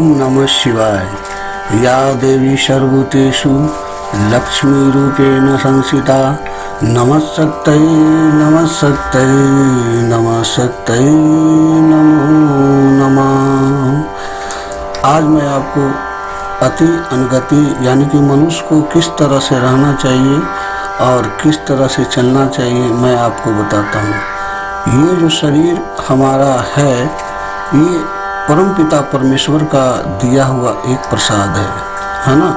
नमः शिवाय। या देवी सर्वभूतेषु लक्ष्मीरूपेण संस्थिता नमस्ते नमस्ते नमस्ते नमो नमः। आज मैं आपको अति अनगति यानी कि मनुष्य को किस तरह से रहना चाहिए और किस तरह से चलना चाहिए मैं आपको बताता हूँ। ये जो शरीर हमारा है परमपिता परमेश्वर का दिया हुआ एक प्रसाद है ना।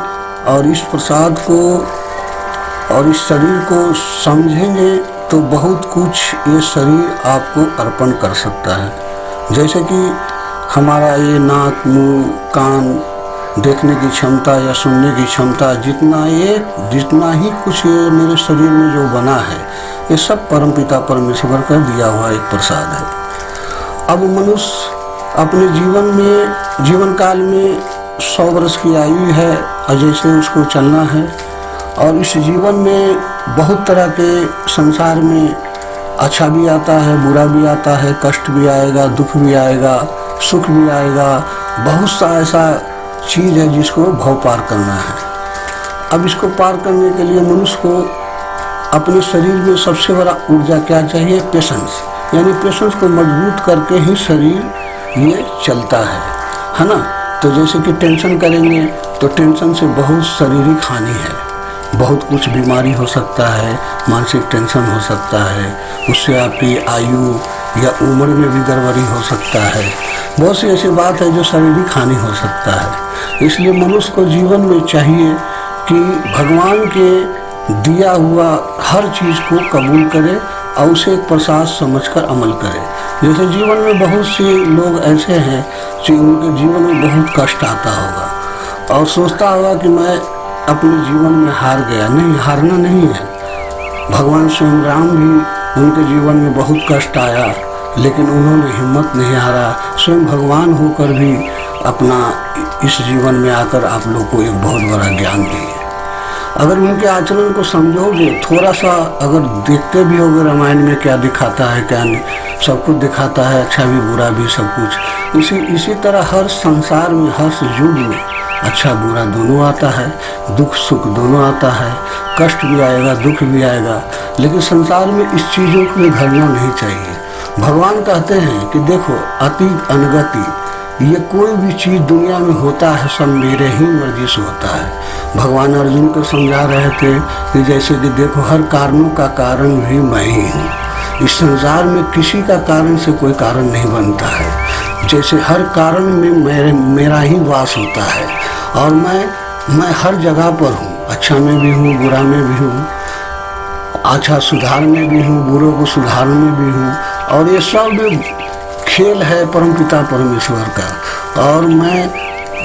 और इस प्रसाद को और इस शरीर को समझेंगे तो बहुत कुछ ये शरीर आपको अर्पण कर सकता है। जैसे कि हमारा ये नाक, मुंह, कान, देखने की क्षमता या सुनने की क्षमता, जितना ही कुछ ये मेरे शरीर में जो बना है ये सब परमपिता परमेश्वर का दिया हुआ एक प्रसाद है। अब मनुष्य अपने जीवन काल में 100 वर्ष की आयु है और जैसे उसको चलना है और इस जीवन में बहुत तरह के संसार में अच्छा भी आता है, बुरा भी आता है, कष्ट भी आएगा, दुख भी आएगा, सुख भी आएगा। बहुत सा ऐसा चीज़ है जिसको भव पार करना है। अब इसको पार करने के लिए मनुष्य को अपने शरीर में सबसे बड़ा ऊर्जा क्या चाहिए? पेशेंस। यानी पेशेंस को मजबूत करके ही शरीर ये चलता है ना। तो जैसे कि टेंशन करेंगे तो टेंशन से बहुत शारीरिक हानि है, बहुत कुछ बीमारी हो सकता है, मानसिक टेंशन हो सकता है, उससे आपकी आयु या उम्र में भी गड़बड़ी हो सकता है। बहुत सी ऐसी बात है जो शारीरिक हानि हो सकता है। इसलिए मनुष्य को जीवन में चाहिए कि भगवान के दिया हुआ हर चीज़ को कबूल करे और उसे एक प्रसाद समझकर अमल करे। जैसे जीवन में बहुत से लोग ऐसे हैं कि उनके जीवन में बहुत कष्ट आता होगा और सोचता होगा कि मैं अपने जीवन में हार गया। नहीं, हारना नहीं है। भगवान स्वयं राम भी उनके जीवन में बहुत कष्ट आया लेकिन उन्होंने हिम्मत नहीं हारा। स्वयं भगवान होकर भी अपना इस जीवन में आकर आप लोग को एक बहुत बड़ा ज्ञान दिए। अगर उनके आचरण को समझोगे, थोड़ा सा अगर देखते भी होगे रामायण में क्या दिखाता है क्या नहीं, सब कुछ दिखाता है, अच्छा भी बुरा भी सब कुछ। इसी तरह हर संसार में, हर युग में अच्छा बुरा दोनों आता है, दुख सुख दोनों आता है, कष्ट भी आएगा, दुख भी आएगा। लेकिन संसार में इस चीज़ों को धरना नहीं चाहिए। भगवान कहते हैं कि देखो अति अनगति, ये कोई भी चीज़ दुनिया में होता है सब मेरे ही मर्जी से होता है। भगवान अर्जुन को समझा रहे थे कि जैसे कि देखो हर कारणों का कारण भी मैं ही हूँ। इस संसार में किसी का कारण से कोई कारण नहीं बनता है। जैसे हर कारण में मेरा ही वास होता है और मैं हर जगह पर हूँ। अच्छा में भी हूँ, बुरा में भी हूँ, अच्छा सुधारने भी हूँ, बुरों को सुधारने भी हूँ। और ये सब खेल है परमपिता परमेश्वर का। और मैं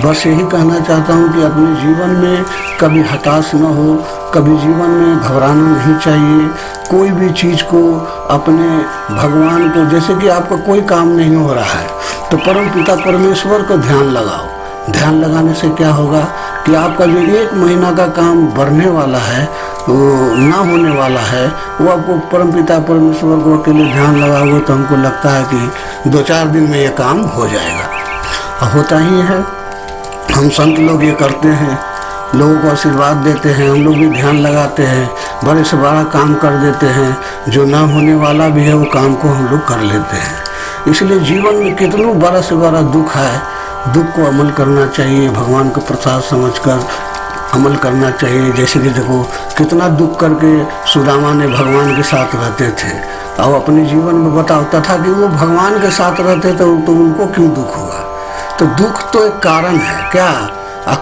बस यही कहना चाहता हूँ कि अपने जीवन में कभी हताश न हो, कभी जीवन में घबराना नहीं चाहिए। कोई भी चीज़ को अपने भगवान को, जैसे कि आपका कोई काम नहीं हो रहा है तो परमपिता परमेश्वर को ध्यान लगाओ। ध्यान लगाने से क्या होगा कि आपका जो 1 महीना का काम बढ़ने वाला है, वो ना होने वाला है, वो आपको परमपिता परमेश्वर को अकेले ध्यान लगाओगे तो हमको लगता है कि 2-4 दिन में ये काम हो जाएगा। होता ही है। हम संत लोग ये करते हैं, लोगों को आशीर्वाद देते हैं, हम लोग भी ध्यान लगाते हैं, बड़े से बड़ा काम कर देते हैं। जो ना होने वाला भी है वो काम को हम लोग कर लेते हैं। इसलिए जीवन में कितना बड़ा से बड़ा दुख है, दुख को अमल करना चाहिए, भगवान को प्रसाद समझकर अमल करना चाहिए। जैसे कि देखो कितना दुख करके सुदामा ने भगवान के साथ रहते थे और अपने जीवन में बताता था कि वो भगवान के साथ रहते थे तो उनको क्यों दुख हुआ। तो दुख तो एक कारण है क्या,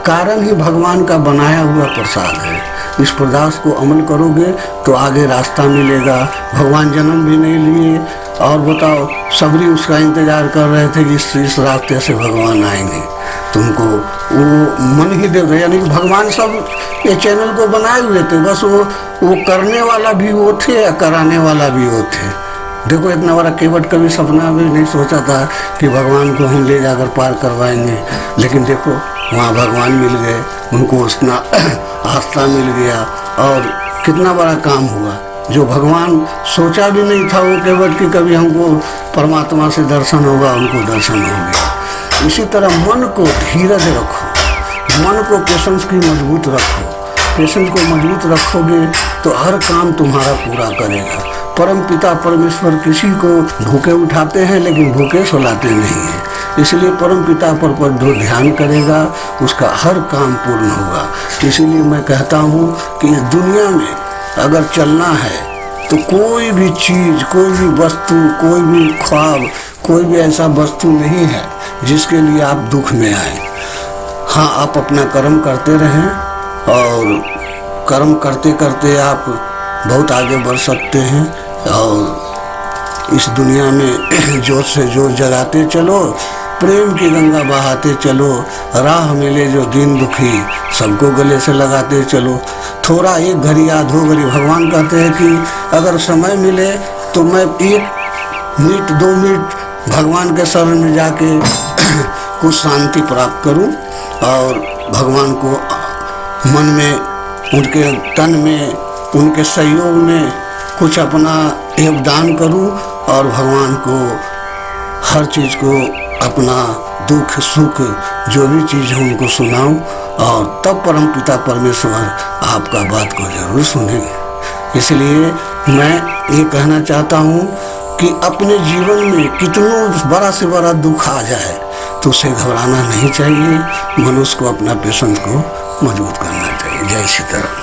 कारण ही भगवान का बनाया हुआ प्रसाद है। इस प्रसाद को अमल करोगे तो आगे रास्ता मिलेगा। भगवान जन्म भी नहीं लिए और बताओ सबरी उसका इंतजार कर रहे थे कि इस रास्ते से भगवान आएंगे। तुमको वो मन ही दे रहे, यानी कि भगवान सब ये चैनल को बनाए हुए थे, बस वो करने वाला भी वो थे, कराने वाला भी वो थे। देखो इतना बड़ा केवट कभी सपना भी नहीं सोचा था कि भगवान को हम ले जाकर पार करवाएंगे। लेकिन देखो वहाँ भगवान मिल गए, उनको उतना आस्था मिल गया और कितना बड़ा काम हुआ। जो भगवान सोचा भी नहीं था वो केवट कि कभी हमको परमात्मा से दर्शन होगा, उनको दर्शन हो गया। इसी तरह मन को धीरज रखो, मन को पेशेंस की मजबूत रखो। पेशेंस को मजबूत रखोगे तो हर काम तुम्हारा पूरा करेगा। परम पिता परमेश्वर किसी को भूखे उठाते हैं लेकिन भूखे सुलाते नहीं हैं। इसलिए परम पिता पर जो ध्यान करेगा उसका हर काम पूर्ण होगा। इसीलिए मैं कहता हूँ कि इस दुनिया में अगर चलना है तो कोई भी चीज़, कोई भी वस्तु, कोई भी ख्वाब, कोई भी ऐसा वस्तु नहीं है जिसके लिए आप दुख में आए। हाँ, आप अपना कर्म करते रहें और कर्म करते करते आप बहुत आगे बढ़ सकते हैं। और इस दुनिया में जोत से जोत जगाते चलो, प्रेम की गंगा बहाते चलो, राह मिले जो दीन दुखी सबको गले से लगाते चलो। थोड़ा एक घड़ी या 2 घड़ी, भगवान कहते हैं कि अगर समय मिले तो मैं 1 मिनट 2 मिनट भगवान के शरण में जाके कुछ शांति प्राप्त करूं और भगवान को मन में, उनके तन में, उनके सहयोग में कुछ अपना योगदान करूं और भगवान को हर चीज़ को, अपना दुख सुख जो भी चीज़ है उनको सुनाऊं और तब परम पिता परमेश्वर आपका बात को जरूर सुनेंगे। इसलिए मैं ये कहना चाहता हूँ कि अपने जीवन में कितना बड़ा से बड़ा दुख आ जाए तो उसे घबराना नहीं चाहिए। मनुष्य को अपना पेशेंस को मजबूत करना चाहिए। जय सीताराम।